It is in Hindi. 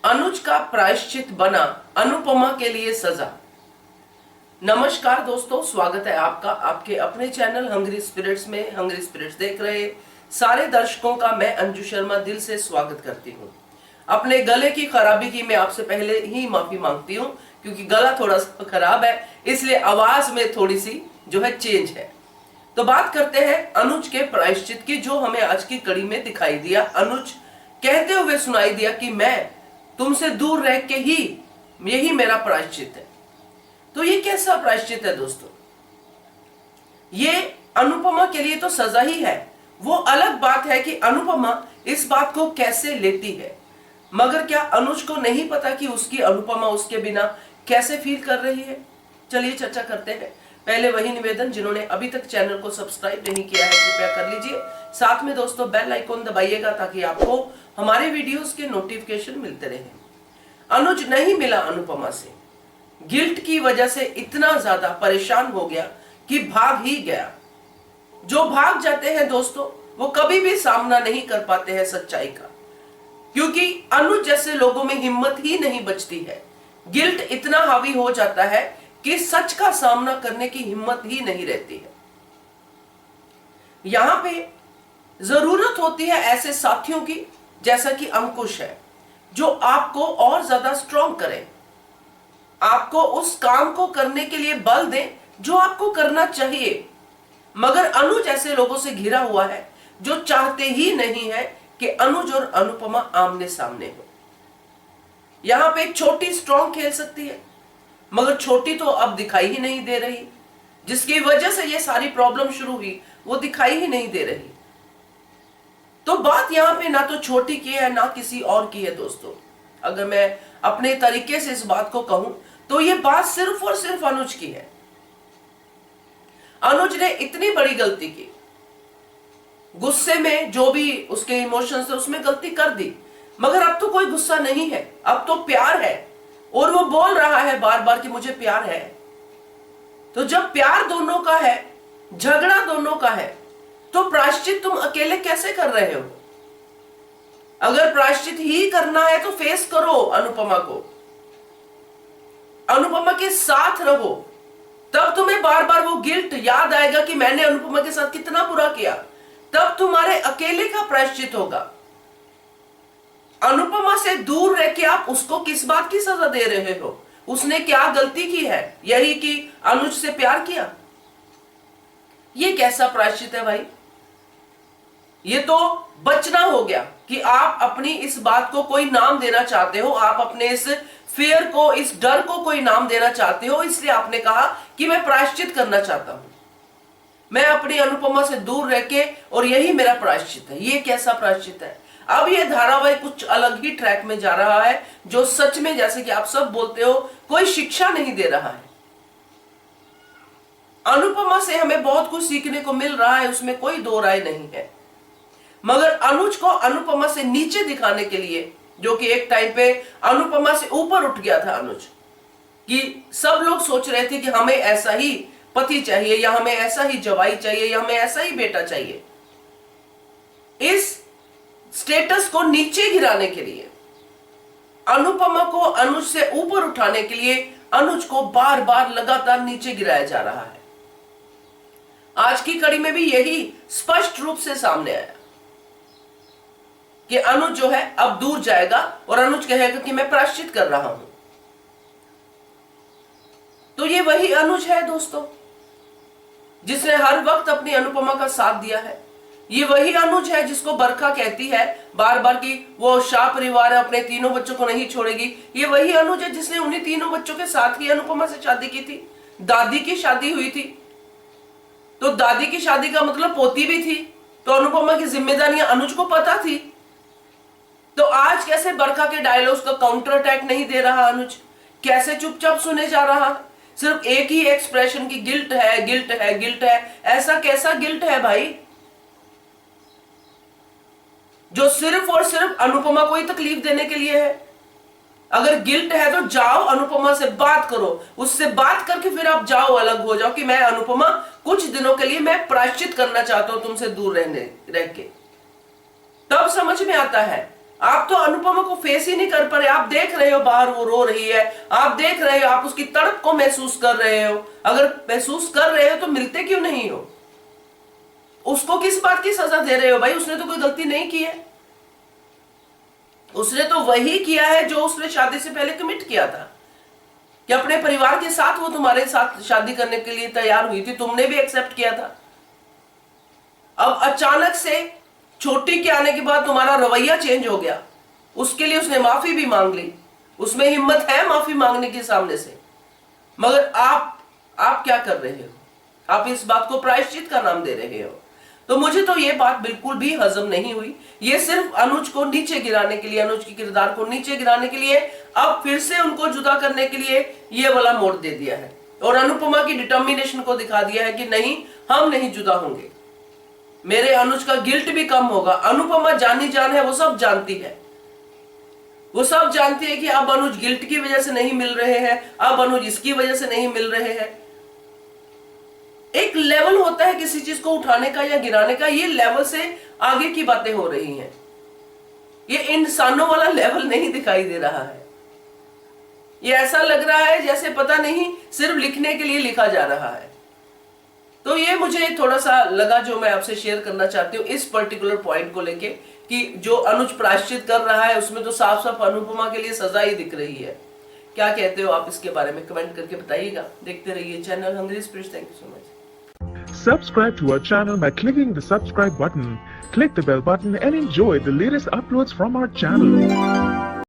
अनुज का प्रायश्चित बना अनुपमा के लिए सजा। नमस्कार दोस्तों, स्वागत है आपका आपके अपने चैनल हंग्री स्पिरिट्स में। हंग्री स्पिरिट्स देख रहे सारे दर्शकों का मैं अंजू शर्मा दिल से स्वागत करती हूँ। अपने गले की खराबी की मैं आपसे पहले ही माफी मांगती हूँ, क्योंकि गला थोड़ा सा खराब है, इसलिए आवाज में थोड़ी सी जो है चेंज है। तो बात करते हैं अनुज के प्रायश्चित की, जो हमें आज की कड़ी में दिखाई दिया। अनुज कहते हुए सुनाई दिया कि मैं तुमसे दूर रह के ही यही मेरा प्रायश्चित है। तो ये कैसा प्रायश्चित है दोस्तों? ये अनुपमा के लिए तो सजा ही है। वो अलग बात है कि अनुपमा इस बात को कैसे लेती है, मगर क्या अनुज को नहीं पता कि उसकी अनुपमा उसके बिना कैसे फील कर रही है? चलिए चर्चा करते हैं। पहले वही निवेदन, जिन्होंने अभी तक चैनल को सब्सक्राइब नहीं किया है कृपया कर लीजिए। साथ में दोस्तों बेल आइकॉन दबाइएगा ताकि आपको हमारे वीडियोस के नोटिफिकेशन मिलते रहें। अनुज नहीं मिला अनुपमा से, गिल्ट की वजह से इतना ज्यादा परेशान हो गया कि भाग ही गया। जो भाग जाते हैं दोस्तों, वो कभी भी सामना नहीं कर पाते हैं सच्चाई का, क्योंकि अनुज जैसे लोगों में हिम्मत ही नहीं बचती है। गिल्ट इतना हावी हो जाता है कि सच का सामना करने की हिम्मत ही नहीं रहती है। यहां पे जरूरत होती है ऐसे साथियों की, जैसा कि अंकुश है, जो आपको और ज्यादा स्ट्रॉन्ग करें, आपको उस काम को करने के लिए बल दें जो आपको करना चाहिए। मगर अनुज ऐसे लोगों से घिरा हुआ है जो चाहते ही नहीं है कि अनुज और अनुपमा आमने सामने हो। यहां पे एक छोटी स्ट्रॉन्ग खेल सकती है, मगर छोटी तो अब दिखाई ही नहीं दे रही। जिसकी वजह से ये सारी प्रॉब्लम शुरू हुई वो दिखाई ही नहीं दे रही। तो बात यहां पे ना तो छोटी की है ना किसी और की है दोस्तों। अगर मैं अपने तरीके से इस बात को कहूं तो ये बात सिर्फ और सिर्फ अनुज की है। अनुज ने इतनी बड़ी गलती की, गुस्से में जो भी उसके इमोशंस थे उसमें गलती कर दी, मगर अब तो कोई गुस्सा नहीं है, अब तो प्यार है। और वो बोल रहा है बार बार कि मुझे प्यार है। तो जब प्यार दोनों का है, झगड़ा दोनों का है, तो प्रायश्चित तुम अकेले कैसे कर रहे हो? अगर प्रायश्चित ही करना है तो फेस करो अनुपमा को, अनुपमा के साथ रहो। तब तुम्हें बार बार वो गिल्ट याद आएगा कि मैंने अनुपमा के साथ कितना बुरा किया। तब तुम्हारे अकेले का प्रायश्चित होगा। अनुपमा से दूर रह के आप उसको किस बात की सजा दे रहे हो? उसने क्या गलती की है? यही कि अनुज से प्यार किया। ये कैसा प्रायश्चित है भाई? ये तो बचना हो गया कि आप अपनी इस बात को कोई नाम देना चाहते हो, आप अपने इस फियर को, इस डर को कोई नाम देना चाहते हो, इसलिए आपने कहा कि मैं प्रायश्चित करना चाहता हूं, मैं अपनी अनुपमा से दूर रह के, और यही मेरा प्रायश्चित है। ये कैसा प्रायश्चित है? अब ये धारावाहिक कुछ अलग ही ट्रैक में जा रहा है, जो सच में, जैसे कि आप सब बोलते हो, कोई शिक्षा नहीं दे रहा है। अनुपमा से हमें बहुत कुछ सीखने को मिल रहा है, उसमें कोई दो राय नहीं है। मगर अनुज को अनुपमा से नीचे दिखाने के लिए, जो कि एक टाइम पे अनुपमा से ऊपर उठ गया था अनुज, कि सब लोग सोच रहे थे कि हमें ऐसा ही पति चाहिए, या हमें ऐसा ही जवाई चाहिए, या हमें ऐसा ही बेटा चाहिए। इस स्टेटस को नीचे गिराने के लिए, अनुपमा को अनुज से ऊपर उठाने के लिए अनुज को बार बार लगातार नीचे गिराया जा रहा है। आज की कड़ी में भी यही स्पष्ट रूप से सामने आया कि अनुज जो है अब दूर जाएगा और अनुज कहेगा कि मैं प्रायश्चित कर रहा हूं। तो ये वही अनुज है दोस्तों जिसने हर वक्त अपनी अनुपमा का साथ दिया है। ये वही अनुज है जिसको बरखा कहती है बार बार कि वो शाह परिवार है, अपने तीनों बच्चों को नहीं छोड़ेगी। ये वही अनुज है जिसने उन्हीं तीनों बच्चों के साथ ही अनुपमा से शादी की थी। दादी की शादी हुई थी, तो दादी की शादी का मतलब पोती भी थी, तो अनुपमा की जिम्मेदारियां अनुज को पता थी। तो आज कैसे बरखा के डायलॉग्स का काउंटर अटैक नहीं दे रहा अनुज? कैसे चुपचाप सुने जा रहा? सिर्फ एक ही एक्सप्रेशन की गिल्ट है, गिल्ट है, गिल्ट है। ऐसा कैसा गिल्ट है भाई जो सिर्फ और सिर्फ अनुपमा को ही तकलीफ देने के लिए है? अगर गिल्ट है तो जाओ अनुपमा से बात करो, उससे बात करके फिर आप जाओ, अलग हो जाओ कि मैं अनुपमा कुछ दिनों के लिए मैं प्रायश्चित करना चाहता हूं तुमसे दूर रह के। तब समझ में आता है आप तो अनुपमा को फेस ही नहीं कर पा रहे। आप देख रहे हो बाहर वो रो रही है, आप देख रहे हो, आप उसकी तड़प को महसूस कर रहे हो। अगर महसूस कर रहे हो तो मिलते क्यों नहीं हो? उसको किस बात की सजा दे रहे हो भाई? उसने तो कोई गलती नहीं की है। उसने तो वही किया है जो उसने शादी से पहले कमिट किया था कि अपने परिवार के साथ वो तुम्हारे साथ शादी करने के लिए तैयार हुई थी, तुमने भी एक्सेप्ट किया था। अब अचानक से छोटी के आने के बाद तुम्हारा रवैया चेंज हो गया। उसके लिए उसने माफी भी मांग ली, उसमें हिम्मत है माफी मांगने के सामने से। मगर आप क्या कर रहे हो? आप इस बात को प्रायश्चित का नाम दे रहे हो। तो मुझे तो ये बात बिल्कुल भी हजम नहीं हुई। ये सिर्फ अनुज को नीचे गिराने के लिए, अनुज के किरदार को नीचे गिराने के लिए, अब फिर से उनको जुदा करने के लिए ये वाला मोड़ दे दिया है और अनुपमा की डिटर्मिनेशन को दिखा दिया है कि नहीं, हम नहीं जुदा होंगे। मेरे अनुज का गिल्ट भी कम होगा। अनुपमा जानी जान है, वो सब जानती है। वो सब जानती है कि अब अनुज गिल्ट की वजह से नहीं मिल रहे हैं, अब अनुज इसकी वजह से नहीं मिल रहे हैं। एक लेवल होता है किसी चीज को उठाने का या गिराने का, ये लेवल से आगे की बातें हो रही हैं। ये इंसानों वाला लेवल नहीं दिखाई दे रहा है। ये ऐसा लग रहा है जैसे पता नहीं सिर्फ लिखने के लिए लिखा जा रहा है। तो ये मुझे थोड़ा सा लगा जो मैं आपसे शेयर करना चाहती हूँ इस पर्टिकुलर पॉइंट को लेके कि जो अनुज प्रायश्चित कर रहा है उसमें तो साफ साफ अनुपमा के लिए सजा ही दिख रही है। क्या कहते हो आप इसके बारे में? कमेंट करके बताइएगा। देखते रहिए channel Hungry Spirits. Thank you so much. Subscribe to our channel by clicking the subscribe button. Click the bell button and enjoy the latest uploads from our channel.